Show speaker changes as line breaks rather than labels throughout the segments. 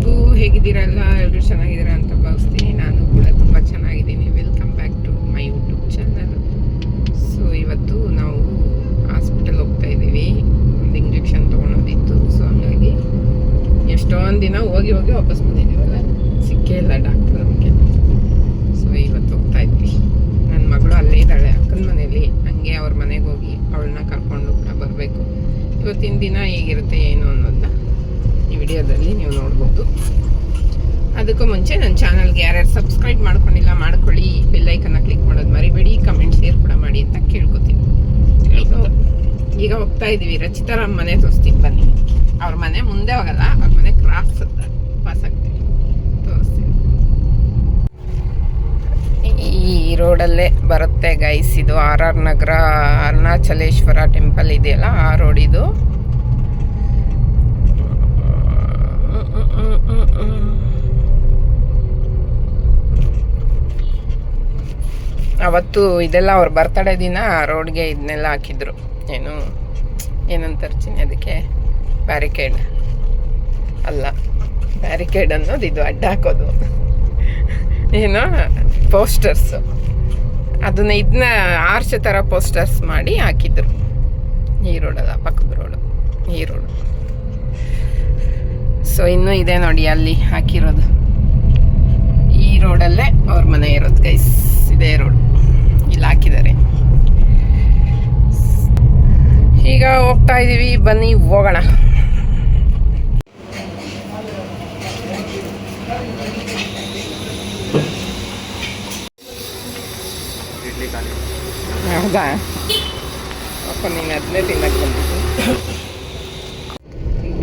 ಎಲ್ರಿಗೂ ಹೇಗಿದ್ದೀರಾ? ಎಲ್ಲರೂ ಚೆನ್ನಾಗಿದ್ದೀರಾ ಅಂತ ಭಾವಿಸ್ತೀನಿ. ನಾನು ಕೂಡ ತುಂಬ ಚೆನ್ನಾಗಿದ್ದೀನಿ. Welcome back to my YouTube channel. So ಇವತ್ತು ನಾವು ಹಾಸ್ಪಿಟಲ್ ಹೋಗ್ತಾ ಇದ್ದೀವಿ. ಒಂದು ಇಂಜೆಕ್ಷನ್ ತೊಗೊಳೋದಿತ್ತು. ಸೊ ಹಂಗಾಗಿ ಎಷ್ಟೊಂದು ದಿನ ಹೋಗಿ ವಾಪಸ್ ಬಂದಿದ್ದೀವಲ್ಲ, ಸಿಕ್ಕೇ ಇಲ್ಲ ಡಾಕ್ಟ್ರ್ ನಮಗೆ. ಸೊ ಇವತ್ತು ಹೋಗ್ತಾ ಇದ್ವಿ. ನನ್ನ ಮಗಳು ಅಲ್ಲೇ ಇದ್ದಾಳೆ ಅಕ್ಕನ ಮನೇಲಿ. ಹಂಗೆ ಅವ್ರ ಮನೆಗೆ ಹೋಗಿ ಅವಳನ್ನ ಕರ್ಕೊಂಡು ಕೂಡ ಬರಬೇಕು. ಇವತ್ತಿನ ದಿನ ಹೇಗಿರುತ್ತೆ ಏನು ಅನ್ನೋದನ್ನ ಈ ವಿಡಿಯೋದಲ್ಲಿ ನೀವು ನೋಡ್ಬೋದು. ಅದಕ್ಕೂ ಮುಂಚೆ ನನ್ನ ಚಾನಲ್ಗೆ ಯಾರ್ಯಾರು ಸಬ್ಸ್ಕ್ರೈಬ್ ಮಾಡ್ಕೊಂಡಿಲ್ಲ ಮಾಡ್ಕೊಳ್ಳಿ, ಬೆಲ್ಲೈಕನ್ನ ಕ್ಲಿಕ್ ಮಾಡೋದು ಮರಿಬೇಡಿ, ಕಮೆಂಟ್ ಶೇರ್ ಕೂಡ ಮಾಡಿ ಅಂತ ಕೇಳ್ಕೊತೀನಿ. ಈಗ ಹೋಗ್ತಾ ಇದ್ದೀವಿ, ರಚಿತಾರಾಮ್ ಮನೆ ತೋರಿಸ್ತೀನಿ ಬನ್ನಿ. ಅವ್ರ ಮನೆ ಮುಂದೆ ಹೋಗಲ್ಲ, ಅವ್ರ ಮನೆ ಕ್ರಾಸ್ ಅಂತ ಪಾಸ್ ಆಗ್ತೀವಿ, ತೋರಿಸ್ತೀನಿ. ಈ ರೋಡಲ್ಲೇ ಬರುತ್ತೆ ಗೈಸ್. ಇದು RR ನಗರ ಅರುಣಾಚಲೇಶ್ವರ ಟೆಂಪಲ್ ಇದೆಯಲ್ಲ, ಆ ರೋಡ್ ಇದು. ಅವತ್ತು ಇದೆಲ್ಲ ಅವ್ರ ಬರ್ತಡೇ ದಿನ ರೋಡ್ಗೆ ಇದನ್ನೆಲ್ಲ ಹಾಕಿದ್ರು. ಏನಂತರ್ತೀನಿ ಅದಕ್ಕೆ, ಬ್ಯಾರಿಕೇಡ್ ಅಲ್ಲ, ಬ್ಯಾರಿಕೇಡ್ ಅನ್ನೋದು ಇದು ಅಡ್ಡ ಹಾಕೋದು, ಏನೋ ಪೋಸ್ಟರ್ಸ್, ಇದನ್ನ ಆರ್ಚ್ ಥರ ಪೋಸ್ಟರ್ಸ್ ಮಾಡಿ ಹಾಕಿದ್ರು. ಈ ರೋಡಲ್ಲ, ಪಕ್ಕದ ರೋಡು, ಈ ರೋಡು. ಸೊ ಇನ್ನೂ ಇದೆ ನೋಡಿ ಅಲ್ಲಿ ಹಾಕಿರೋದು. ಈ ರೋಡಲ್ಲೇ ಅವ್ರ ಮನೆ ಇರೋದು ಗೈಸ್. ಇದೇ ರೋಡ್, ಇಲ್ಲಿ ಹಾಕಿದ್ದಾರೆ. ಈಗ ಹೋಗ್ತಾ ಇದ್ದೀವಿ, ಬನ್ನಿ ಹೋಗೋಣ. ಹೌದಾ? ಅಪ್ಪ ನೀನು ಅದನ್ನೇ ತಿನ್ನಕ್ಕೆ ಬಂದಿದ್ದು.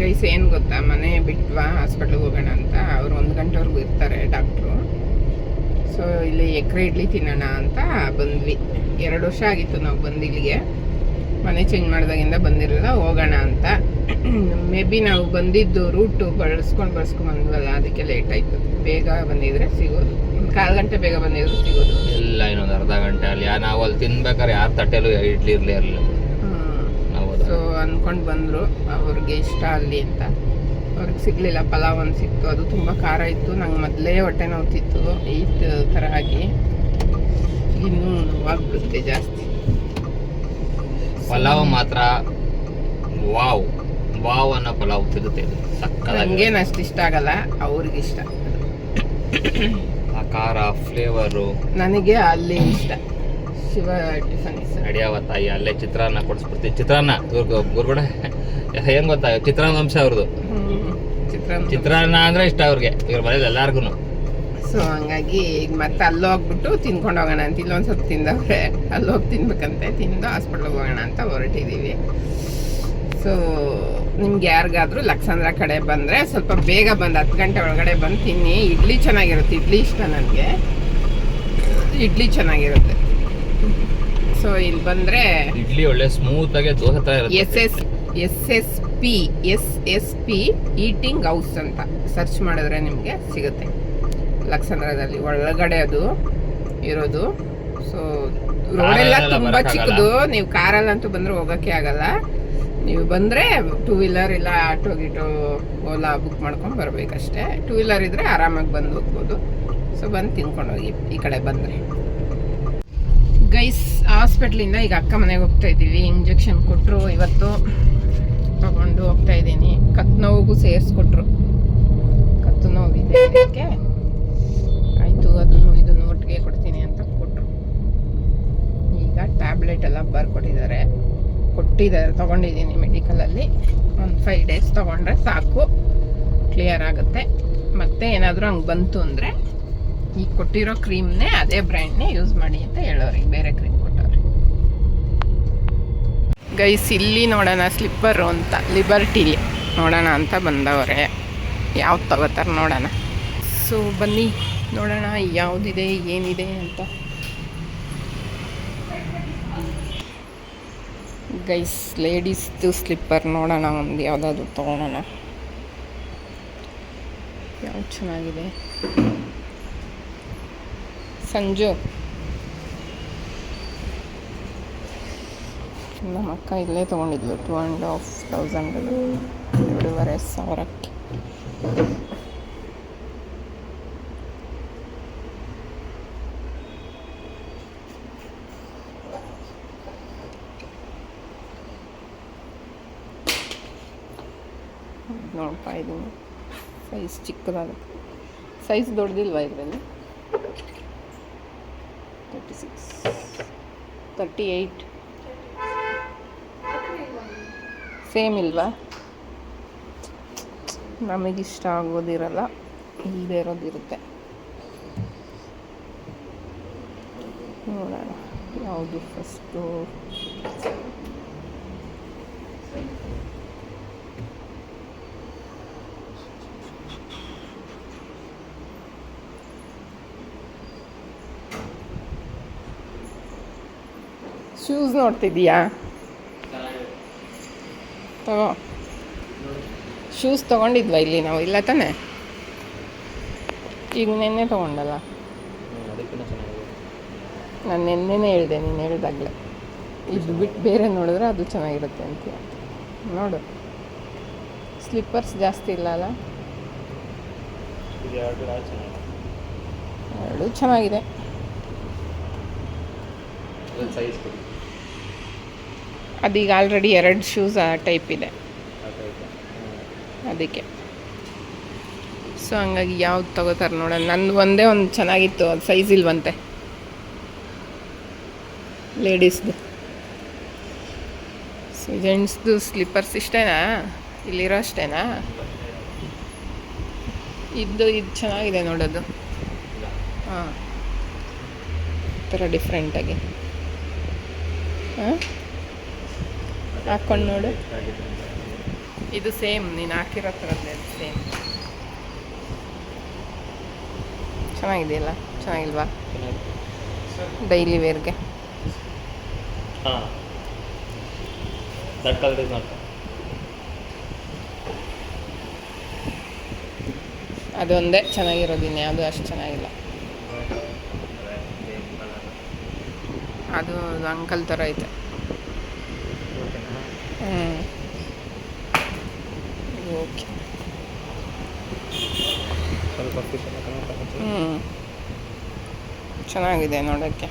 ಗೈಸ್ ಏನು ಗೊತ್ತಾ, ಮನೆ ಬಿಟ್ವಾ ಹಾಸ್ಪಿಟ್ಲಿಗೆ ಹೋಗೋಣ ಅಂತ. ಅವ್ರು 1 ಗಂಟೆವರೆಗೂ ಇರ್ತಾರೆ ಡಾಕ್ಟ್ರು. ಸೊ ಇಲ್ಲಿ ಎಕ್ರೆ ಇಡ್ಲಿ ತಿನ್ನೋಣ ಅಂತ ಬಂದ್ವಿ. 2 ವರ್ಷ ಆಗಿತ್ತು ನಾವು ಬಂದು ಇಲ್ಲಿಗೆ. ಮನೆ ಚೇಂಜ್ ಮಾಡಿದಾಗಿಂದ ಬಂದಿರಲಿಲ್ಲ, ಹೋಗೋಣ ಅಂತ. ಮೇ ಬಿ ನಾವು ಬಂದಿದ್ದು ರೂಟು ಬಳಸ್ಕೊಂಡು ಬಂದ್ವಲ್ಲ, ಅದಕ್ಕೆ ಲೇಟ್ ಆಯಿತು. ಬೇಗ ಬಂದಿದ್ರೆ ಸಿಗೋದು, 1/4 ಗಂಟೆ ಬೇಗ ಬಂದಿದ್ರು ಸಿಗೋದು.
ಇಲ್ಲ, ಇನ್ನೊಂದು ಅರ್ಧ ಗಂಟೆ ಅಲ್ಲಿ ನಾವು ಅಲ್ಲಿ ತಿನ್ಬೇಕಾದ್ರೆ ಯಾರು ತಟ್ಟೆಲು ಇಡ್ಲಿ ಇರಲಿಲ್ಲ.
ಸೊ ಅಂದ್ಕೊಂಡು ಬಂದರು, ಅವ್ರಿಗೆ ಇಷ್ಟ ಅಲ್ಲಿ ಅಂತ. ಅವ್ರಿಗೆ ಸಿಗಲಿಲ್ಲ, ಪಲಾವ್ ಒಂದು ಸಿಕ್ತು, ಅದು ತುಂಬ ಖಾರ ಇತ್ತು. ನಂಗೆ ಮೊದಲೇ ಹೊಟ್ಟೆ ನೋವ್ತಿತ್ತು ಈ ಥರ ಆಗಿ. ಇನ್ನೂ ನೋವಾಗ್ಬಿಡುತ್ತೆ ಜಾಸ್ತಿ.
ಪಲಾವ್ ಮಾತ್ರ ವಾವ್ ವಾವ್ ಅನ್ನೋ ಪಲಾವ್ ಸಿಗುತ್ತೆ.
ನನಗೇನು ಅಷ್ಟು ಇಷ್ಟ ಆಗಲ್ಲ, ಅವ್ರಿಗೆ ಇಷ್ಟ.
ಆ ಖಾರ ಫ್ಲೇವರು
ನನಗೆ ಅಲ್ಲಿ ಇಷ್ಟ. ಶಿವ ಟಿಫನ್
ಅಡಿಯಾವ ತಾಯಿ ಅಲ್ಲೇ ಚಿತ್ರಾನ್ನ ಕೊಡಿಸ್ಬಿಡ್ತೀವಿ. ಚಿತ್ರಾನ್ನ ಗುರುಗಡೆ ಹೆಂಗ್ ಗೊತ್ತಾ, ಚಿತ್ರಾನ್ನ ಅಂಶ ಅವ್ರದ್ದು. ಚಿತ್ರಾನ್ನ ಅಂದ್ರೆ ಇಷ್ಟ ಅವ್ರಿಗೆ, ಇವ್ರ ಮನೇಲಿ ಎಲ್ಲಾರ್ಗು.
ಸೊ ಹಂಗಾಗಿ ಈಗ ಮತ್ತೆ ಅಲ್ಲಿ ಹೋಗ್ಬಿಟ್ಟು ತಿನ್ಕೊಂಡು ಹೋಗೋಣ ಅಂತ. ಇಲ್ಲೊಂದು ಸ್ವಲ್ಪ ತಿಂದವ್ರೆ, ಅಲ್ಲಿ ಹೋಗಿ ತಿನ್ಬೇಕಂತೆ. ತಿಂದು ಹಾಸ್ಪಿಟ್ಲಿಗೆ ಹೋಗೋಣ ಅಂತ ಹೊರಟಿದ್ದೀವಿ. ಸೊ ನಿಮ್ಗೆ ಯಾರಿಗಾದ್ರೂ ಲಕ್ಸಂದ್ರ ಕಡೆ ಬಂದರೆ ಸ್ವಲ್ಪ ಬೇಗ ಬಂದು 10 ಗಂಟೆ ಒಳಗಡೆ ಬಂದು ತಿನ್ನಿ. ಇಡ್ಲಿ ಚೆನ್ನಾಗಿರುತ್ತೆ, ಇಡ್ಲಿ ಇಷ್ಟ ನನಗೆ, ಇಡ್ಲಿ ಚೆನ್ನಾಗಿರುತ್ತೆ. ಸೊ ಇಲ್ಲಿ ಬಂದರೆ
ಇಡ್ಲಿ ಒಳ್ಳೆ ಸ್ಮೂತ್ ಆಗಿ ದೋಸೆ ತರ ಇರುತ್ತೆ.
SSP ಈಟಿಂಗ್ ಹೌಸ್ ಅಂತ ಸರ್ಚ್ ಮಾಡಿದ್ರೆ ನಿಮಗೆ ಸಿಗುತ್ತೆ. ಲಕ್ಸಂದ್ರದಲ್ಲಿ ಒಳಗಡೆ ಅದು ಇರೋದು. ಸೊ ರೋಡೆಲ್ಲ ತುಂಬ ಚಿಕ್ಕದು. ನೀವು ಕಾರಲ್ಲಂತೂ ಬಂದರೆ ಹೋಗೋಕ್ಕೆ ಆಗಲ್ಲ. ನೀವು ಬಂದರೆ 2 ವೀಲರ್ ಇಲ್ಲ ಆಟೋ ಗೀಟೋ ಓಲಾ ಬುಕ್ ಮಾಡ್ಕೊಂಡು ಬರಬೇಕಷ್ಟೇ. 2 ವೀಲರ್ ಇದ್ದರೆ ಆರಾಮಾಗಿ ಬಂದು ಹೋಗ್ಬೋದು. ಸೊ ಬಂದು ತಿನ್ಕೊಂಡೋಗಿ ಈ ಕಡೆ ಬಂದರೆ. ಗೈಸ್ ಹಾಸ್ಪಿಟ್ಲಿಂದ ಈಗ ಅಕ್ಕ ಮನೆಗೆ ಹೋಗ್ತಾ ಇದ್ದೀವಿ. ಇಂಜೆಕ್ಷನ್ ಕೊಟ್ಟರು ಇವತ್ತು, ತಗೊಂಡು ಹೋಗ್ತಾ ಇದ್ದೀನಿ. ಕತ್ತು ನೋವಿಗೂ ಸೇರಿಸ್ಕೊಟ್ರು. ಕತ್ತು ನೋವಿದೆ ಅದಕ್ಕೆ ಆಯಿತು, ಅದನ್ನು ಇದನ್ನು ಒಟ್ಟಿಗೆ ಕೊಡ್ತೀನಿ ಅಂತ ಕೊಟ್ಟರು. ಈಗ ಟ್ಯಾಬ್ಲೆಟ್ ಎಲ್ಲ ಬರ್ಕೊಟ್ಟಿದ್ದಾರೆ, ತೊಗೊಂಡಿದ್ದೀನಿ ಮೆಡಿಕಲಲ್ಲಿ. ಒಂದು 5 ಡೇಸ್ ತೊಗೊಂಡ್ರೆ ಸಾಕು, ಕ್ಲಿಯರ್ ಆಗುತ್ತೆ. ಮತ್ತೆ ಏನಾದರೂ ಹಂಗೆ ಬಂತು ಅಂದರೆ ಈಗ ಕೊಟ್ಟಿರೋ ಕ್ರೀಮ್ನೇ, ಅದೇ ಬ್ರ್ಯಾಂಡ್ನೇ ಯೂಸ್ ಮಾಡಿ ಅಂತ ಹೇಳೋರಿಗೆ, ಬೇರೆ ಕ್ರೀಮ್ ಕೊಟ್ಟವ್ರೆ. ಗೈಸ್ ಇಲ್ಲಿ ನೋಡೋಣ ಸ್ಲಿಪ್ಪರು ಅಂತ, ಲಿಬರ್ಟಿಲಿ ನೋಡೋಣ ಅಂತ ಬಂದವರೆ. ಯಾವ್ದು ತಗೋತಾರೆ ನೋಡೋಣ. ಸೊ ಬನ್ನಿ ನೋಡೋಣ ಯಾವುದಿದೆ ಏನಿದೆ ಅಂತ. ಗೈಸ್ ಲೇಡೀಸ್ದು ಸ್ಲಿಪ್ಪರ್ ನೋಡೋಣ, ಒಂದು ಯಾವುದಾದ್ರು ತೊಗೊಳೋಣ. ಯಾವ್ದು ಚೆನ್ನಾಗಿದೆ? ಸಂಜು, ನಮ್ಮ ಅಕ್ಕ ಇಲ್ಲೇ ತೊಗೊಂಡಿದ್ಲು 2,500 2,500 2,500. ನೋಡ್ತಾ ಇದ್ದೀನಿ. ಸೈಜ್ ಚಿಕ್ಕದಾಗುತ್ತೆ. ಸೈಜ್ ದೊಡ್ಡದಿಲ್ವಾ ಇದರಲ್ಲಿ? 36, 38 ಸೇಮ್ ಇಲ್ವಾ? ನಮಗಿಷ್ಟ ಆಗೋದಿರಲ್ಲ, ಇಲ್ಲದೆ ಇರೋದಿರುತ್ತೆ. ನೋಡೋಣ ಯಾವುದು ಫಸ್ಟು. ಶೂಸ್ ನೋಡ್ತಿದ್ದೀಯಾ? ತಗೋ. ಶೂಸ್ ತೊಗೊಂಡಿದ್ವಾ ಇಲ್ಲಿ ನಾವು? ಇಲ್ಲ ತಾನೆ, ಈಗ ನೆನ್ನೆ ತೊಗೊಂಡಲ್ಲ. ನಾನು ನೆನ್ನೆನೇ ಹೇಳಿದೆ, ನೀನು ಹೇಳಿದಾಗಲೇ. ಇದು ಬಿಟ್ಟು ಬೇರೆ ನೋಡಿದ್ರೆ ಅದು ಚೆನ್ನಾಗಿರುತ್ತೆ ಅಂತೀಯ. ನೋಡು, ಸ್ಲಿಪ್ಪರ್ಸ್ ಜಾಸ್ತಿ ಇಲ್ಲ ಅಲ್ಲ? ಎರಡು ಚೆನ್ನಾಗಿದೆ. ಅದೀಗ ಆಲ್ರೆಡಿ 2 ಶೂಸ್ ಆ ಟೈಪ್ ಇದೆ, ಅದಕ್ಕೆ. ಸೊ ಹಂಗಾಗಿ ಯಾವ್ದು ತಗೋತಾರೆ ನೋಡೋಣ. ನಂದು ಒಂದೇ ಒಂದು ಚೆನ್ನಾಗಿತ್ತು, ಅದು ಸೈಜ್ ಇಲ್ವಂತೆ ಲೇಡೀಸ್ದು. ಸೊ ಜೆಂಟ್ಸ್ದು ಸ್ಲಿಪ್ಪರ್ಸ್ ಇಷ್ಟೇನಾ ಇಲ್ಲಿರೋ? ಅಷ್ಟೇನಾ? ಇದು ಚೆನ್ನಾಗಿದೆ ನೋಡೋದು. ಹಾಂ, ಥರ ಡಿಫ್ರೆಂಟಾಗಿ ಹಾಂ ಹಾಕ್ಕೊಂಡು ನೋಡು. ಇದು ಸೇಮ್ ನೀನು ಹಾಕಿರೋ ಥರದ್ದೇ, ಸೇಮ್. ಚೆನ್ನಾಗಿದೆಯಲ್ಲ? ಚೆನ್ನಾಗಿಲ್ವಾ ಡೈಲಿ ವೇರ್ಗೆ?
ಹಾಂ, ದಟ್ ಕಲರ್ ಇಸ್ ನಾಟ್.
ಅದೊಂದೇ ಚೆನ್ನಾಗಿರೋದು, ಇನ್ಯಾವುದು ಅಷ್ಟು ಚೆನ್ನಾಗಿಲ್ಲ. ಅದು ಅಂಕಲ್ ಥರ ಐತೆ. ಓಕೆ. ಚೆನ್ನಾಗಿದೆ ನೋಡೋಕ್ಕೆ.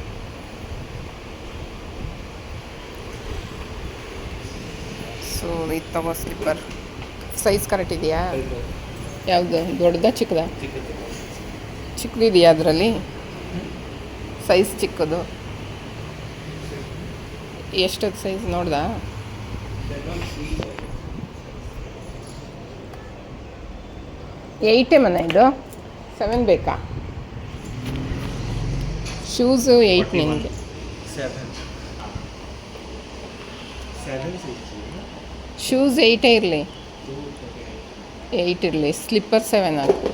ಸೊ ಇದು ತಗೋ ಸ್ಲಿಪ್ಪರ್. ಸೈಜ್ ಕರೆಕ್ಟ್ ಇದೆಯಾ? ಯಾವುದು? ದೊಡ್ಡದಾ ಚಿಕ್ಕದಾ? ಚಿಕ್ಕದಿದೆಯಾ ಅದರಲ್ಲಿ? ಸೈಜ್ ಚಿಕ್ಕದು ಎಷ್ಟದು ಸೈಜ್ ನೋಡ್ದಾ? ಏಯ್ಟೇ ಮನೆ ಇದು? 7 ಬೇಕಾ? ಶೂಸು 8 ನಿನಗೆ.
7
ಶೂಸ್ 8 ಇರಲಿ, 8 ಇರಲಿ. ಸ್ಲಿಪ್ಪರ್ 7 ಹಾಕು.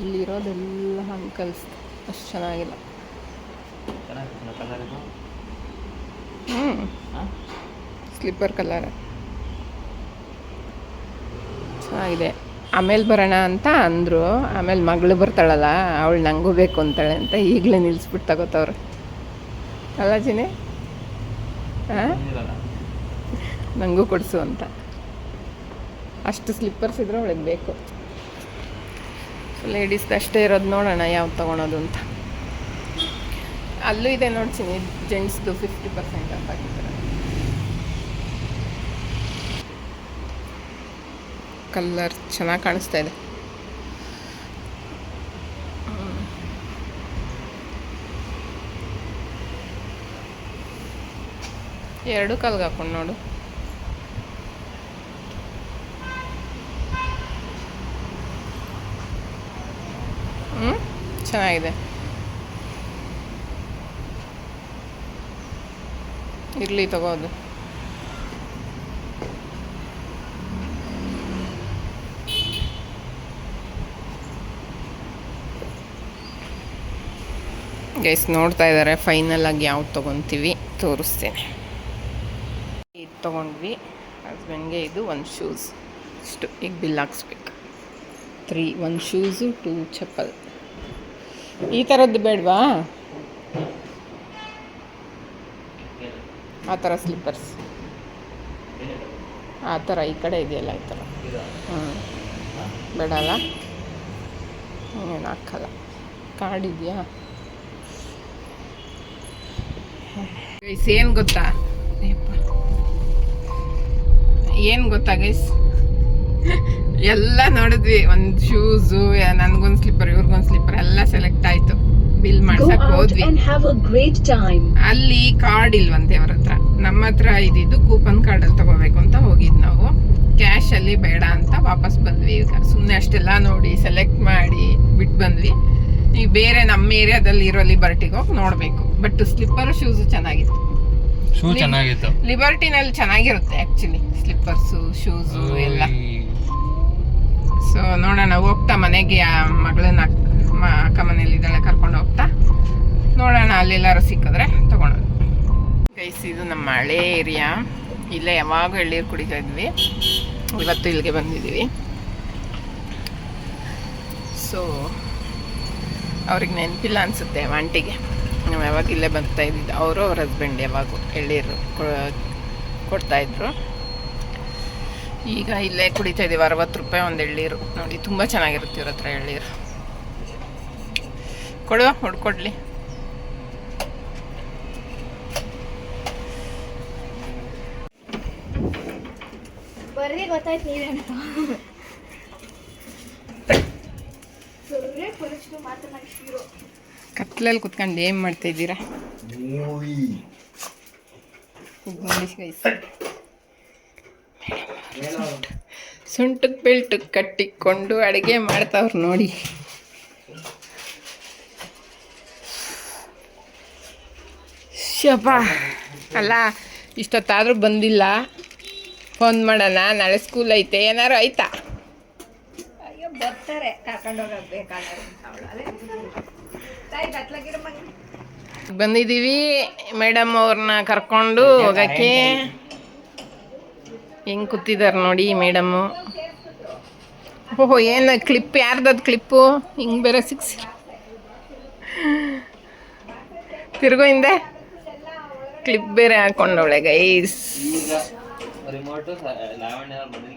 ಇಲ್ಲಿರೋದೆಲ್ಲ ಅಂಕಲ್ಸ್, ಅಷ್ಟು ಚೆನ್ನಾಗಿಲ್ಲ. ಸ್ಲಿಪ್ಪರ್ ಕಲರ್ ಚೆನ್ನಾಗಿದೆ. ಆಮೇಲೆ ಬರೋಣ ಅಂತ ಅಂದರು, ಆಮೇಲೆ ಮಗಳು ಬರ್ತಾಳಲ್ಲ, ಅವಳು ನನಗೂ ಬೇಕು ಅಂತಾಳೆ ಅಂತ ಈಗಲೇ ನಿಲ್ಲಿಸ್ಬಿಟ್ಟು ತಗೋತವ್ರೆ ಅಲ್ಲ ಜಿನಿ? ಹಾಂ, ನನಗೂ ಕೊಡಿಸು ಅಂತ. ಅಷ್ಟು ಸ್ಲಿಪ್ಪರ್ಸ್ ಇದ್ರೆ ಅವಳಿಗೆ ಬೇಕು. ಲೇಡೀಸ್ದು ಅಷ್ಟೇ ಇರೋದು. ನೋಡೋಣ ಯಾವ್ದು ತೊಗೊಳೋದು ಅಂತ. ಅಲ್ಲೂ ಇದೆ ನೋಡ್ತೀನಿ, ಜೆಂಟ್ಸ್ದು 50% ಅಂತ ಹಾಕಿದ್ದಾರೆ. ಕಲರ್ ಚೆನ್ನಾಗಿ ಕಾಣಿಸ್ತಾ ಇದೆ. ಎರಡು ಕಾಲ್ಗೆ ಹಾಕೊಂಡು ನೋಡು. ಚೆನ್ನಾಗಿದೆ. ಇರಲಿ ತಗೋದು. ಗೈಸ್ ನೋಡ್ತಾ ಇದ್ದಾರೆ ಫೈನಲ್ ಆಗಿ ಯಾವ್ದು ತೊಗೊತೀವಿ ತೋರಿಸ್ತೀನಿ. ಇದು ತೊಗೊಂಡ್ವಿ ಹಸ್ಬೆಂಡ್ಗೆ, ಇದು 1 ಶೂಸ್. ಇಷ್ಟು ಈಗ ಬಿಲ್ ಹಾಕ್ಸ್ಬೇಕು. 3, 1 ಶೂಸು 2 ಚಪ್ಪಲ್. ಈ ಥರದ್ದು ಬೇಡವಾ? ಆ ಥರ ಸ್ಲಿಪ್ಪರ್ಸ್ ಆ ಥರ ಈ ಕಡೆ ಇದೆಯಲ್ಲ ಈ ಥರ. ಬೇಡಲ್ಲ, ಏನು ಹಾಕಲ್ಲ. ಕಾರ್ಡ್ ಇದೆಯಾ? ಗೈಸ್ ಏನು ಗೊತ್ತಾ, ಏನು ಗೊತ್ತಾ ಗೈಸ್, ಎಲ್ಲ ನೋಡಿದ್ವಿ. ಒಂದು ಶೂಸು, ನನ್ಗೊಂದು ಸ್ಲಿಪ್ಪರ್, ಇವ್ರಿಗೊಂದು ಸ್ಲಿಪ್ಪರ್ ಎಲ್ಲ ಸೆಲೆಕ್ಟ್ ಆಯ್ತು. ಬಿಲ್ ಮಾಡ್ಸಕ್ ಹೋದ್ವಿ. ಅಲ್ಲಿ ಕಾರ್ಡ್ ಇಲ್ವಂತೆ ಅವ್ರ ಹತ್ರ. ನಮ್ಮ ಹತ್ರ ಇದ್ದಿದ್ದು ಕೂಪನ್ ಕಾರ್ಡಲ್ಲಿ ತಗೋಬೇಕು ಅಂತ ಹೋಗಿದ್ ನಾವು. ಕ್ಯಾಶ್ ಅಲ್ಲಿ ಬೇಡ ಅಂತ ವಾಪಸ್ ಬಂದ್ವಿ. ಈಗ ಸುಮ್ಮನೆ ಅಷ್ಟೆಲ್ಲ ನೋಡಿ ಸೆಲೆಕ್ಟ್ ಮಾಡಿ ಬಿಟ್ಟು ಬಂದ್ವಿ. ಈಗ ಬೇರೆ ನಮ್ಮ ಏರಿಯಾದಲ್ಲಿ ಇರೋ ಲಿಬರ್ಟಿಗೆ ಹೋಗಿ ನೋಡಬೇಕು. ಬಟ್ ಸ್ಲಿಪ್ಪರ್ ಶೂಸು ಚೆನ್ನಾಗಿತ್ತು.
ಶೂ ಚೆನ್ನಾಗಿತ್ತು.
ಲಿಬರ್ಟಿನಲ್ಲಿ ಚೆನ್ನಾಗಿರುತ್ತೆ ಆ್ಯಕ್ಚುಲಿ ಸ್ಲಿಪ್ಪರ್ಸು ಶೂಸು ಎಲ್ಲ. ಸೊ ನೋಡೋಣ, ಹೋಗ್ತಾ ಮನೆಗೆ ಮಗಳನ್ನ ಅಕ್ಕ ಮನೇಲಿದ್ದಾಳೆ ಕರ್ಕೊಂಡು ಹೋಗ್ತಾ ನೋಡೋಣ, ಅಲ್ಲೆಲ್ಲಾರು ಸಿಕ್ಕಿದ್ರೆ ತಗೊಳೋದು. ಗೈಸ್ ಇದು ನಮ್ಮ ಹಳೆ ಏರಿಯಾ. ಇಲ್ಲೇ ಯಾವಾಗ ಎಳ್ಳೀರು ಕುಡಿತಾ ಇದ್ವಿ. ಇವತ್ತು ಇಲ್ಲಿಗೆ ಬಂದಿದ್ದೀವಿ. ಸೊ ಅವ್ರಿಗೆ ನೆನಪಿಲ್ಲ ಅನಿಸುತ್ತೆ ಆಂಟಿಗೆ, ನಾವು ಯಾವಾಗ ಇಲ್ಲೇ ಬರ್ತಾ ಇದ್ದಿದ್ದು. ಅವರು ಅವ್ರ ಹಸ್ಬೆಂಡ್ ಯಾವಾಗ ಎಳ್ಳೀರು ಕೊಡ್ತಾಯಿದ್ರು. ಈಗ ಇಲ್ಲೇ ಕುಡಿತಾ ಇದ್ದೀವಿ. 60 ರೂಪಾಯಿ ಒಂದು ಎಳ್ಳೀರು. ನೋಡಿ ತುಂಬ ಚೆನ್ನಾಗಿರುತ್ತೆ ಇವ್ರ ಹತ್ರ ಎಳ್ಳೀರು. ಕೊಡುವ ಹೊಡ್ಕೊಡ್ಲಿ.
ಬರ್ರಿ ಗೊತ್ತಾಯ್ತು ನೀವೇನು
ಕತ್ಲಲ್ಲಿ ಕುತ್ಕೊಂಡು ಏನು ಮಾಡ್ತಾ ಇದ್ದೀರಾ? ಸುಂಟಕ್ಕೆ ಬೆಲ್ಟಕ್ಕೆ ಕಟ್ಟಿಕೊಂಡು ಅಡುಗೆ ಮಾಡ್ತಾವ್ರು ನೋಡಿ. ಶಪ ಅಲ್ಲ, ಇಷ್ಟೊತ್ತಾದರೂ ಬಂದಿಲ್ಲ. ಫೋನ್ ಮಾಡೋಣ, ನಾಳೆ ಸ್ಕೂಲ್ ಐತೆ, ಏನಾರು ಆಯ್ತಾ?
ಅಯ್ಯೋ ಬರ್ತಾರೆ, ಕರ್ಕೊಂಡು ಹೋಗಬೇಕಾದ್ರೆ
ಬಂದಿದ್ದೀವಿ ಮೇಡಮ್ ಅವ್ರನ್ನ ಕರ್ಕೊಂಡು ಹೋಗೋಕ್ಕೆ. ಹೆಂಗೆ ಕೂತಿದ್ದಾರೆ ನೋಡಿ ಮೇಡಮ್ಮು. ಓಹೋ, ಏನು ಕ್ಲಿಪ್, ಯಾರ್ದದು ಕ್ಲಿಪ್ಪು? ಹಿಂಗೆ ಬೇರೆ ತಿರ್ಗೋ ಹಿಂದೆ ಕ್ಲಿಪ್ ಬೇರೆ ಹಾಕೊಂಡವಳೆ ಗೈಸ್.
ರಿಮೋಟ್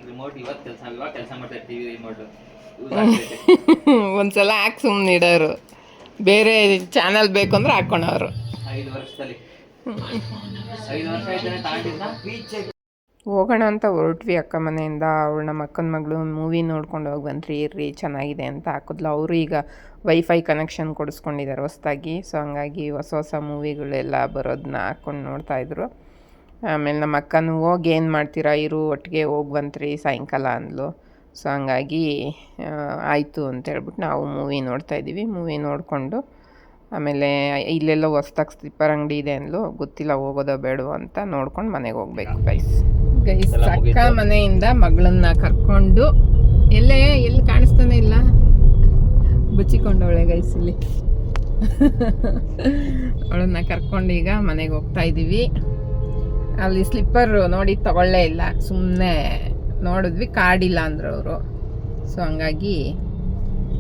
ರಿಮೋಟ್ ಇವತ್ತು ಕೆಲಸ ಮಾಡ್ತಾರೆ. ಟಿವಿ ರಿಮೋಟ್
ಒಂದ್ಸಲ ಹಾಕಿ ಸುಮ್ಮನೆ ಇಡೋರು. ಬೇರೆ ಚಾನಲ್ ಬೇಕು ಅಂದ್ರೆ ಹಾಕೊಂಡವ್ರು.
5 ವರ್ಷದಲ್ಲಿ 5 ವರ್ಷ ಆಯ್ತಾನೆ ತಾಂಡಿದ್ನ.
ಹೋಗೋಣ ಅಂತ ಹೊರಟ್ವಿ ಅಕ್ಕ ಮನೆಯಿಂದ. ಅವಳು ನಮ್ಮ ಅಕ್ಕನ ಮಗಳು ಮೂವಿ ನೋಡ್ಕೊಂಡು ಹೋಗಿ ಬಂದ್ರಿ, ಇರ್ರಿ ಚೆನ್ನಾಗಿದೆ ಅಂತ ಹಾಕಿದ್ಲು. ಅವರು ಈಗ ವೈಫೈ ಕನೆಕ್ಷನ್ ಕೊಡಿಸ್ಕೊಂಡಿದ್ದಾರೆ ಹೊಸ್ದಾಗಿ. ಸೊ ಹಂಗಾಗಿ ಹೊಸ ಮೂವಿಗಳೆಲ್ಲ ಬರೋದನ್ನ ಹಾಕ್ಕೊಂಡು ನೋಡ್ತಾಯಿದ್ರು. ಆಮೇಲೆ ನಮ್ಮ ಅಕ್ಕನೂ ಹೋಗಿ ಏನು ಮಾಡ್ತೀರಾ ಇರು ಒಟ್ಟಿಗೆ ಹೋಗಿ ಬಂತ್ರಿ ಸಾಯಂಕಾಲ ಅಂದ್ಲು. ಸೊ ಹಂಗಾಗಿ ಆಯಿತು ಅಂತೇಳ್ಬಿಟ್ಟು ನಾವು ಮೂವಿ ನೋಡ್ತಾಯಿದ್ದೀವಿ. ಮೂವಿ ನೋಡಿಕೊಂಡು ಆಮೇಲೆ ಇಲ್ಲೆಲ್ಲ ಹೊಸ್ದಾಗಿ ಸ್ಲಿಪ್ಪರ್ ಅಂಗಡಿ ಇದೆ ಅಂದ್ಲು. ಗೊತ್ತಿಲ್ಲ ಹೋಗೋದೋ ಬೇಡವೋ ಅಂತ ನೋಡ್ಕೊಂಡು ಮನೆಗೆ ಹೋಗ್ಬೇಕು. ಗೈಸ್ ಅಕ್ಕ ಮನೆಯಿಂದ ಮಗಳನ್ನ ಕರ್ಕೊಂಡು ಎಲ್ಲಿ ಕಾಣಿಸ್ತಾನೆ ಇಲ್ಲ, ಬಚ್ಚಿಕೊಂಡವಳೆ ಗೈಸ್ ಇಲ್ಲಿ. ಅವಳನ್ನ ಕರ್ಕೊಂಡು ಈಗ ಮನೆಗೆ ಹೋಗ್ತಾ ಇದ್ದೀವಿ. ಅಲ್ಲಿ ಸ್ಲಿಪ್ಪರ್ ನೋಡಿ ತಗೊಳ್ಳೇ ಇಲ್ಲ, ಸುಮ್ಮನೆ ನೋಡಿದ್ವಿ, ಕಾರ್ಡಿಲ್ಲ ಅಂದರು ಅವರು. ಸೊ ಹಂಗಾಗಿ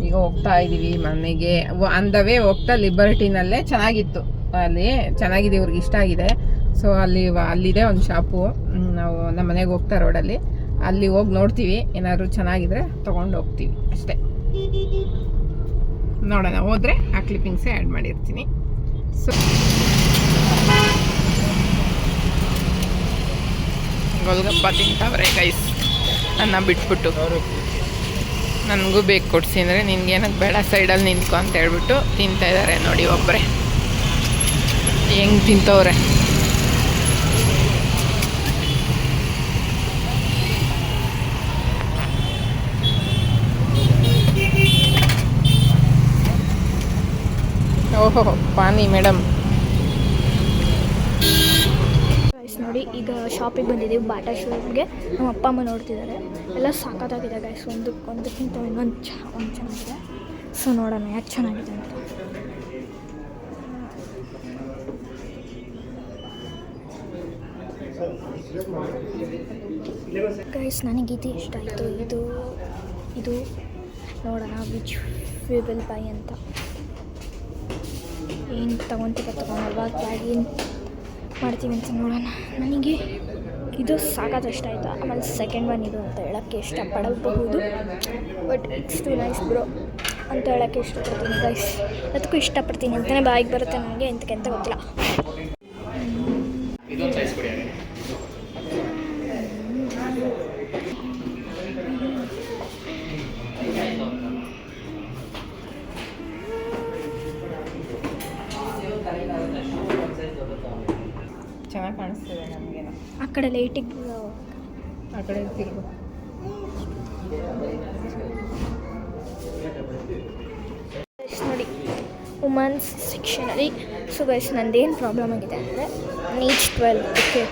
ಈಗ ಹೋಗ್ತಾ ಇದ್ದೀವಿ ಮನೆಗೆ. ಅಂದವೇ ಹೋಗ್ತಾ ಲಿಬರ್ಟಿನಲ್ಲೇ ಚೆನ್ನಾಗಿತ್ತು, ಅಲ್ಲಿ ಚೆನ್ನಾಗಿದೆ, ಇವ್ರಿಗೆ ಇಷ್ಟ ಆಗಿದೆ. ಸೊ ಅಲ್ಲಿದೆ ಒಂದು ಶಾಪು. ನಾವು ನಮ್ಮ ಮನೆಗೆ ಹೋಗ್ತಾ ರೋಡಲ್ಲಿ ಅಲ್ಲಿ ಹೋಗಿ ನೋಡ್ತೀವಿ, ಏನಾದ್ರು ಚೆನ್ನಾಗಿದ್ರೆ ತೊಗೊಂಡು ಹೋಗ್ತೀವಿ ಅಷ್ಟೇ. ನೋಡೋಣ, ಹೋದರೆ ಆ ಕ್ಲಿಪ್ಪಿಂಗ್ಸೇ ಆ್ಯಡ್ ಮಾಡಿರ್ತೀನಿ. ಸೊ ಗೋಲ್ಗಪ್ಪ ತಿಂತಾವ್ರೆ ಗೈಸ್, ನನ್ನ ಬಿಟ್ಬಿಟ್ಟು. ನನಗೂ ಬೇಕು ಕೊಡಿಸಿ ಅಂದರೆ ನಿನ್ಗೇನಕ್ಕೆ ಬೇಡ, ಸೈಡಲ್ಲಿ ನಿಂತ್ಕೊ ಅಂತ ಹೇಳ್ಬಿಟ್ಟು ತಿಂತಾಯಿದ್ದಾರೆ ನೋಡಿ ಒಬ್ಬರೇ ಹೆಂಗೆ ತಿಂತವ್ರೆ. ಓಹೋ ಪಾನಿ ಮೇಡಮ್.
ನೋಡಿ ಈಗ ಶಾಪಿಗೆ ಬಂದಿದ್ದೀವಿ, ಬಾಟಾ ಶೋಗೆ. ನಮ್ಮ ಅಪ್ಪ ಅಮ್ಮ ನೋಡ್ತಿದ್ದಾರೆ. ಎಲ್ಲ ಸಾಕಾಗಿದೆ ಗೈಸ್, ಒಂದಕ್ಕಿಂತ ಒಂದು ಚೆನ್ನಾಗಿದೆ. ಸೊ ನೋಡೋಣ ಯಾಕೆ ಚೆನ್ನಾಗಿದೆ ಅಂತ. ಗೈಸ್ ನನಗೆ ಇದು ಇಷ್ಟ ಆಯಿತು. ಇದು ನೋಡೋಣ ವಿಚ್ ವಿ ವಿಲ್ ಬೈ ಅಂತ. ಏನು ತಗೊಳ್ವಾ ಬ್ಯಾಗ್ ಏನು ಮಾಡ್ತೀವಿ ಅಂತ ನೋಡೋಣ. ನನಗೆ ಇದು ಸಾಕಾದ ಇಷ್ಟ ಆಯಿತು. ಆಮೇಲೆ ಸೆಕೆಂಡ್ ಒನ್ ಇದು ಅಂತ ಹೇಳೋಕ್ಕೆ ಇಷ್ಟಪಡಬಹುದು, but it's too nice bro ಅಂತ ಹೇಳೋಕ್ಕೆ ಇಷ್ಟಪಡ್ತೀನಿ ಗೈಸ್. ಅದಕ್ಕೂ ಇಷ್ಟಪಡ್ತೀನಿ ಅಂತಲೇ ಬಾಯಿಗೆ ಬರುತ್ತೆ ನನಗೆ, ಎಂತಕ್ಕೆ ಅಂತ ಗೊತ್ತಿಲ್ಲ.
ಚೆನ್ನಾಗಿ ಕಾಣಿಸ್ತಿದೆ ನಮಗೇನೋ.
ಆ ಕಡೆ ಲೈಟಿಗೆ
ಆ ಕಡೆ ತಿರುಗು.
ನೋಡಿ ವುಮನ್ಸ್ ಸೆಕ್ಷನಲ್ಲಿ. ಸೊ ಗೈಸ್ ನಂದೇನು ಪ್ರಾಬ್ಲಮ್ ಆಗಿದೆ ಅಂದರೆ ನನ್ನ ಏಜ್ 12. ಓಕೆ,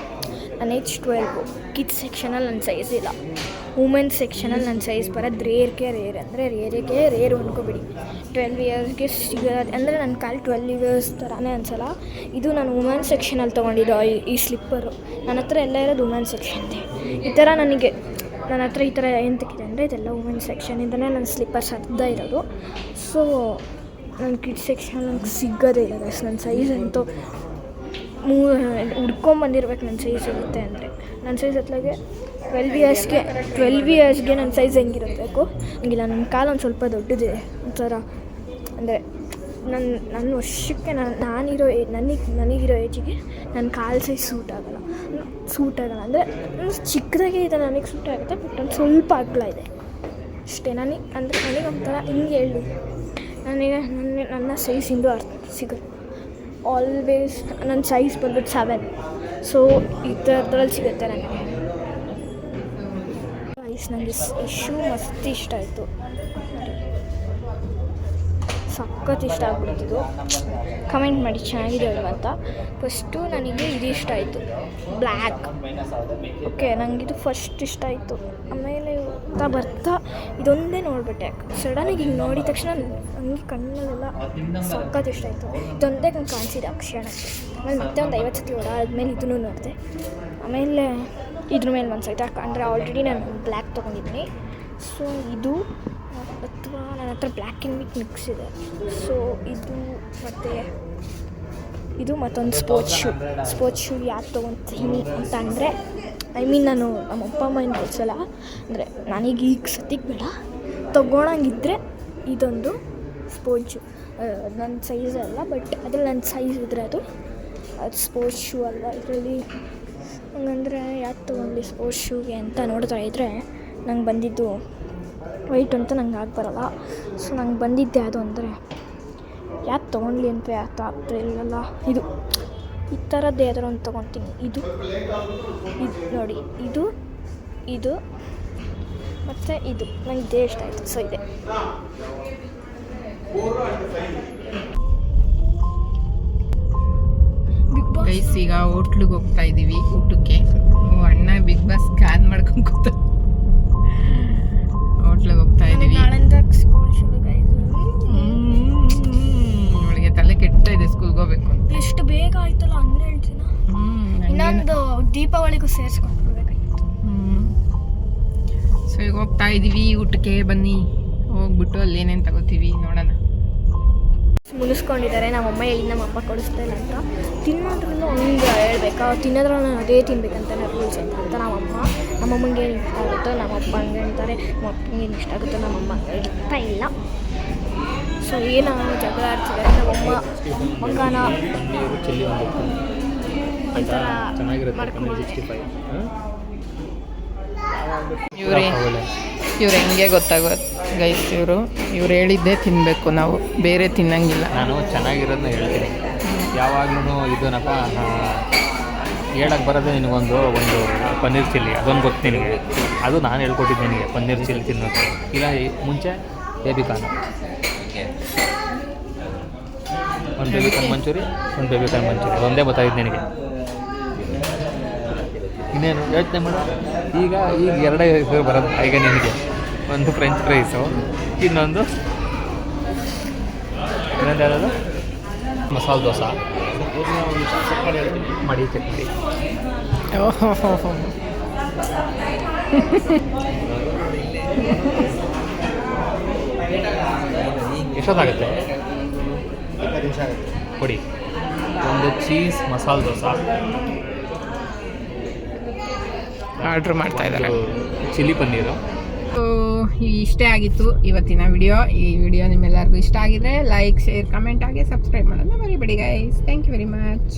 ನನ್ನ ಏಜ್ 12. ಕಿಡ್ಸ್ ಸೆಕ್ಷನಲ್ಲಿ ನನ್ನ ಸೈಜ್ ಇಲ್ಲ. ವುಮೆನ್ಸ್ ಸೆಕ್ಷನಲ್ಲಿ ನನ್ನ ಸೈಜ್ ಬರೋದು ರೇರ್ ಅಂದರೆ ರೇರು ಅಂದ್ಕೊಬಿಡಿ. 12 ಇಯರ್ಸ್ಗೆ ಸಿಗೋದು ಅಂದರೆ ನನ್ನ ಕಾಲು 12 ಇಯರ್ಸ್ ಥರನೇ ಅನ್ಸಲ್ಲ. ಇದು ನಾನು ವುಮೆನ್ಸ್ ಸೆಕ್ಷನಲ್ಲಿ ತೊಗೊಂಡಿದ್ದು ಈ ಸ್ಲಿಪ್ಪರು. ನನ್ನ ಹತ್ರ ಎಲ್ಲ ಇರೋದು ವುಮೆನ್ಸ್ ಸೆಕ್ಷನ್ದೆ. ಈ ಥರ ನನಗೆ ನನ್ನ ಹತ್ರ ಈ ಥರ ಎಂತಕ್ಕಿದೆ ಅಂದರೆ ಇದೆಲ್ಲ ವುಮೆನ್ಸ್ ಸೆಕ್ಷನಿಂದನೇ ನನ್ನ ಸ್ಲಿಪ್ಪರ್ಸ್ ಅರ್ಧ ಇರೋದು. ಸೊ ನನ್ನ ಕಿಡ್ಸ್ ಸೆಕ್ಷನ್ ನಂಗೆ ಸಿಗೋದೇ ಇಲ್ಲ ಗೈಸ್. ನನ್ನ ಸೈಜ್ ಅಂತೂ ಹುಡ್ಕೊಂಬಂದಿರ್ಬೇಕು ನನ್ನ ಸೈಜ್ ಇರುತ್ತೆ ಅಂದರೆ. ನನ್ನ ಸೈಜ್ ಹತ್ಲಾಗೆ 12 ಇಯರ್ಸ್ಗೆ ನನ್ನ ಸೈಜ್ ಹೆಂಗಿರಬೇಕು ಹಂಗಿಲ್ಲ. ನನ್ನ ಕಾಲು ಒಂದು ಸ್ವಲ್ಪ ದೊಡ್ಡದಿದೆ ಒಂಥರ. ಅಂದರೆ ನನ್ನ ವರ್ಷಕ್ಕೆ ನನಗಿರೋ ಏಜಿಗೆ ನನ್ನ ಕಾಲು ಸೈಜ್ ಸೂಟ್ ಆಗಲ್ಲ ಅಂದರೆ ಚಿಕ್ಕದಾಗೆ ಇದೆ, ನನಗೆ ಸೂಟ್ ಆಗುತ್ತೆ. ಬಟ್ ಒಂದು ಸ್ವಲ್ಪ ಅಗಲ ಇದೆ ಅಷ್ಟೇ. ನನಗೆ ಒಂಥರ ಹಿಂಗೆ ಹೇಳಿ ನನ್ನ ಸೈಜಿಂದು ಅರ್ಥ ಸಿಗುತ್ತೆ. ಆಲ್ವೇಸ್ ನನ್ನ ಸೈಜ್ ಬಂದ್ಬಿಟ್ಟು 7. ಸೊ ಈ ಥರದ್ರಲ್ಲಿ ಸಿಗುತ್ತೆ ನನಗೆ. ನನಗೆ ಈ ಶೂ ಮಸ್ತ್ ಇಷ್ಟ ಆಯಿತು, ಸಖತ್ ಇಷ್ಟ ಆಗ್ಬಿಡ್ತಿದ್ದು. ಕಮೆಂಟ್ ಮಾಡಿ ಚೆನ್ನಾಗಿದೆ ಅಲ್ವ ಅಂತ. ಫಸ್ಟು ನನಗೆ ಇದು ಇಷ್ಟ ಆಯಿತು, ಬ್ಲ್ಯಾಕ್. ಓಕೆ, ನನಗಿದು ಫಸ್ಟ್ ಇಷ್ಟ ಆಯಿತು. ಆಮೇಲೆ ಬರ್ತಾ ಇದೊಂದೇ ನೋಡಿಬಿಟ್ಟೆ. ಸಡನ್ನಾಗಿ ಹಿಂಗೆ ನೋಡಿದ ತಕ್ಷಣ ನನಗೆ ಕಣ್ಣಲ್ಲೆಲ್ಲ ಸಖತ್ ಇಷ್ಟ ಆಯಿತು. ಇದೊಂದೇ ನಂಗೆ ಕಾಣಿಸಿದೆ ಆ ಕ್ಷಣಕ್ಕೆ. ಆಮೇಲೆ ಮತ್ತೆ ಒಂದು 50 ಸತಿ ಓಡಾದ್ಮೇಲೆ ಇದನ್ನು ನೋಡಿದೆ. ಆಮೇಲೆ ಇದ್ರ ಮೇಲೆ ಮನ್ಸಾಯ್ತು, ಯಾಕಂದರೆ ಆಲ್ರೆಡಿ ನಾನು ಬ್ಲ್ಯಾಕ್ ತೊಗೊಂಡಿದ್ದೀನಿ. ಸೊ ಇದು ಅಥವಾ ನನ್ನ ಹತ್ರ ಬ್ಲ್ಯಾಕ್ ಆ್ಯಂಡ್ ವೈಟ್ ಮಿಕ್ಸ್ ಇದೆ. ಸೊ ಇದು ಮತ್ತೊಂದು ಸ್ಪೋರ್ಟ್ಸ್ ಶೂ ಯಾಕೆ ತೊಗೊತೀನಿ ಅಂತ ಅಂದರೆ ನಾನು ನಮ್ಮ ಅಪ್ಪ ಅಮ್ಮ ಏನು ಕೊಡ್ಸಲ್ಲ. ಅಂದರೆ ನನಗೆ ಈಗ ಸದ್ಯಕ್ಕೆ ಬೇಡ, ತೊಗೊಳಂಗಿದ್ರೆ ಇದೊಂದು ಸ್ಪೋರ್ಟ್ಸ್ ಶೂ. ನನ್ನ ಸೈಜ್ ಅಲ್ಲ, ಬಟ್ ಅದ್ರಲ್ಲಿ ನನ್ನ ಸೈಜ್ ಇದ್ದರೆ ಅದು ಸ್ಪೋರ್ಟ್ಸ್ ಶೂ ಅಲ್ವಾ. ಇದರಲ್ಲಿ ಹಂಗಂದರೆ ಯಾಕೆ ತೊಗೊಂಡ್ಲಿ ಸ್ಪೋರ್ಟ್ಸ್ ಶೂಗೆ ಅಂತ ನೋಡ್ತಾ ಇದ್ದರೆ ನಂಗೆ ಬಂದಿದ್ದು ವೈಟ್ ಅಂತ ನಂಗೆ ಬರಲ್ಲ. ಸೊ ನಂಗೆ ಬಂದಿದ್ದೆ ಅದು ಅಂದರೆ ಯಾಕೆ ತೊಗೊಂಡ್ಲಿ ಅಂತ ಯಾಕೆ ಆಗ್ತಾಯಿಲ್ಲಲ್ಲ. ಇದು ಈ ಥರದ್ದು ಯಾವ್ದಾರು ಒಂದು ತೊಗೊತೀನಿ. ಇದು ನೋಡಿ, ಇದು ಮತ್ತು ಇದು ನಂಗೆ ಇದೇ ಇಷ್ಟ ಆಯಿತು. ಸೊ ಇದೆ.
ಗೈಸ್ ಈಗ ಹೋಟ್ಲಿಗೆ ಹೋಗ್ತಾ ಇದ್ದೀವಿ ಊಟಕ್ಕೆ. ಅಣ್ಣ ಬಿಗ್ ಬಾಸ್ ಸ್ಕ್ಯಾನ್ ಮಾಡ್ಕೊಂಡು ಕೂತ ಹೋಟ್ಲಿಗೆ ಹೋಗ್ತಾ ಇದ್ದೀವಿ. ಅವಳಿಗೆ ತಲೆ ಕೆಟ್ಟ ಇದೆ ಸ್ಕೂಲ್ಗೆ ಹೋಗ್ಬೇಕು ಅಂತ.
ಎಷ್ಟು ಬೇಗ ಆಯ್ತಲ್ಲ, 12 ದಿನ. ಇನ್ನೊಂದು ದೀಪಾವಳಿಗೂ ಸೇರಿಸ್ಕೊಂಡ್ಬಿಡ್ಬೇಕಾಗಿತ್ತು.
ಸೊ ಈಗ ಹೋಗ್ತಾ ಇದ್ದೀವಿ ಊಟಕ್ಕೆ. ಬನ್ನಿ ಹೋಗ್ಬಿಟ್ಟು ಅಲ್ಲಿ ಏನೇನು ತಗೋತೀವಿ ನೋಡೋಣ.
ಮುನಿಸ್ಕೊಂಡಿದ್ದಾರೆ. ನಮ್ಮಮ್ಮ ಹೇಳಿ ನಮ್ಮಪ್ಪ ಕೊಡಿಸ್ತಾ ಇಲ್ಲ ಅಂತ. ತಿನ್ನೋದ್ರಲ್ಲೂ ಒಂದು ಹೇಳ್ಬೇಕಾ, ತಿನ್ನೋದ್ರಲ್ಲಿ ಅದೇ ತಿನ್ಬೇಕಂತಾನೆ ರೂಲ್ಸ್ ಅಂತ ನಮ್ಮಮ್ಮಂಗೆ ಏನು ಇಷ್ಟ ಆಗುತ್ತೋ ನಮ್ಮಪ್ಪ ಹಂಗೆ ಹೇಳ್ತಾರೆ, ನಮ್ಮಪ್ಪಂಗೆ ಏನು ಇಷ್ಟ ಆಗುತ್ತೋ ನಮ್ಮಮ್ಮ ಇರ್ತಾ ಇಲ್ಲ. ಸೊ ಏನೋ ಜಗಳ ಆಡ್ತಿದ್ದಾರೆ ನಮ್ಮಮ್ಮ ಮಗನ ಒಂಥರ ಮಾಡ್ಕೊಂಡು.
ಇವ್ರು ಹೆಂಗೆ ಗೊತ್ತಾಗೋದು ಗೈಸ್, ಇವ್ರು ಹೇಳಿದ್ದೇ ತಿನ್ನಬೇಕು, ನಾವು ಬೇರೆ ತಿನ್ನಂಗಿಲ್ಲ.
ನಾನು ಚೆನ್ನಾಗಿರೋದನ್ನ ಹೇಳ್ತೀನಿ ಯಾವಾಗ್ಲೂ. ಇದನ್ನಪ್ಪ ಹೇಳಕ್ಕೆ ಬರೋದೇ ನಿನಗೊಂದು ಪನ್ನೀರ್ ಚಿಲ್ಲಿ, ಅದೊಂದು ಗೊತ್ತು ನಿನಗೆ. ಅದು ನಾನು ಹೇಳ್ಕೊಟ್ಟಿದ್ದೆ ನಿನಗೆ ಪನ್ನೀರ್ ಚಿಲ್ಲಿ ತಿನ್ನೋದು. ಇಲ್ಲ ಮುಂಚೆ ಬೇಬಿಕಾರ್ನ್, ಒಂದು ಬೇಬಿಕಾರ್ನ್ ಮಂಚೂರಿ, ಅದೊಂದೇ ಗೊತ್ತಾಗಿದ್ದು ನಿನಗೆ. ಇನ್ನೇನು ಯೋಚನೆ ಮಾಡು. ಈಗ ಎರಡೇ ಬರೋದು ಈಗ ನಿನಗೆ. ಒಂದು ಫ್ರೆಂಚ್ ಫ್ರೈಸು, ಇನ್ನೊಂದು ಯಾವುದು ಮಸಾಲೆ ದೋಸೆ ಮಾಡಿ ಚಟ್ನಿ. ಎಷ್ಟೊತ್ತಾಗುತ್ತೆ?
20 ನಿಮಿಷ ಆಗುತ್ತೆ.
ಕೊಡಿ ಒಂದು ಚೀಸ್ ಮಸಾಲೆ ದೋಸೆ
ಆರ್ಡ್ರ್ ಮಾಡ್ತಾ ಇದ್ದಾರೆ.
ಚಿಲ್ಲಿ ಪನ್ನೀರು.
ಸೊ ಇಷ್ಟೇ ಆಗಿತ್ತು ಇವತ್ತಿನ ವಿಡಿಯೋ. ಈ ವಿಡಿಯೋ ನಿಮ್ಮೆಲ್ಲರಿಗೂ ಇಷ್ಟ ಆಗಿದ್ರೆ ಲೈಕ್, ಶೇರ್, ಕಮೆಂಟ್ ಆಗಿ ಸಬ್ಸ್ಕ್ರೈಬ್ ಮಾಡೋದನ್ನ ಮರಿಬೇಡಿ guys. Thank you very much.